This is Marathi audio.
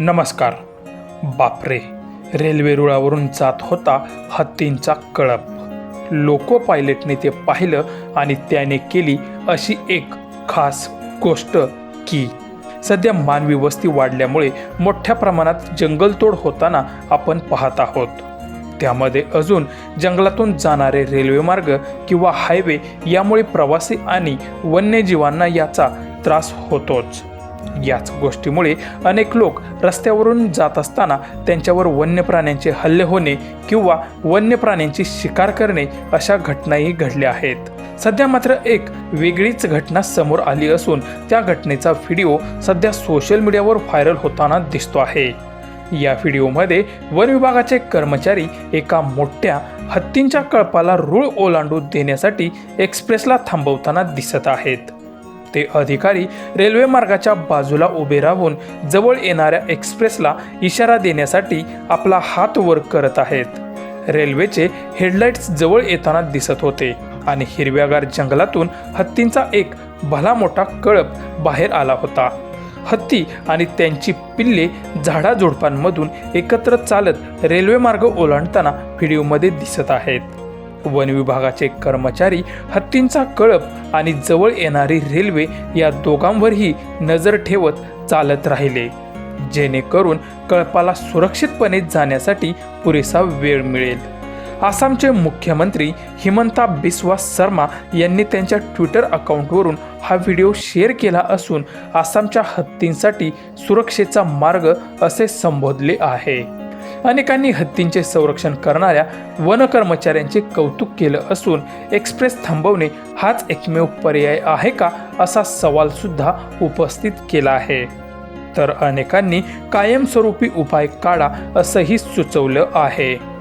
नमस्कार. बापरे, रेल्वे रुळावरून जात होता हत्तींचा कळप. लोको पायलटने ते पाहिलं आणि त्याने केली अशी एक खास गोष्ट की सध्या मानवी वस्ती वाढल्यामुळे मोठ्या प्रमाणात जंगलतोड होताना आपण पाहत आहोत. त्यामध्ये अजून जंगलातून जाणारे रेल्वे मार्ग किंवा हायवे यामुळे प्रवासी आणि वन्यजीवांना याचा त्रास होतोच. याच गोष्टीमुळे अनेक लोक रस्त्यावरून जात असताना त्यांच्यावर वन्य प्राण्यांचे हल्ले होणे किंवा वन्य प्राण्यांची शिकार करणे अशा घटनाही घडल्या आहेत. सध्या मात्र एक वेगळीच घटना समोर आली असून त्या घटनेचा व्हिडिओ सध्या सोशल मीडियावर व्हायरल होताना दिसतो आहे. या व्हिडिओमध्ये वन विभागाचे कर्मचारी एका मोठ्या हत्तींच्या कळपाला रूळ ओलांडू देण्यासाठी एक्सप्रेसला थांबवताना दिसत आहेत. ते अधिकारी रेल्वे मार्गाच्या बाजूला उभे राहून जवळ येणाऱ्या एक्सप्रेसला इशारा देण्यासाठी आपला हात वर करत आहेत. रेल्वेचे हेडलाईट्स जवळ येताना दिसत होते आणि हिरव्यागार जंगलातून हत्तींचा एक भला मोठा कळप बाहेर आला होता. हत्ती आणि त्यांची पिल्ले झाडाझुडपांमधून एकत्र चालत रेल्वे मार्ग ओलांडताना व्हिडिओमध्ये दिसत आहेत. वन विभागाचे कर्मचारी हत्तींचा कळप आणि जवळ येणारी रेल्वे या दोघांवरही नजर ठेवत चालत राहिले, जेणेकरून कळपाला सुरक्षितपणे जाण्यासाठी पुरेसा वेळ मिळेल. आसामचे मुख्यमंत्री हिमंता बिस्वा शर्मा यांनी त्यांच्या ट्विटर अकाउंटवरून हा व्हिडिओ शेअर केला असून आसामच्या हत्तींसाठी सुरक्षेचा मार्ग असे संबोधले आहे. अनेकांनी हत्तींचे संरक्षण करणाऱ्या वन कर्मचाऱ्यांचे कौतुक केलं असून एक्सप्रेस थांबवणे हाच एकमेव पर्याय आहे का असा सवाल सुद्धा उपस्थित केला आहे. तर अनेकांनी कायमस्वरूपी उपाय काढा असंही सुचवलं आहे.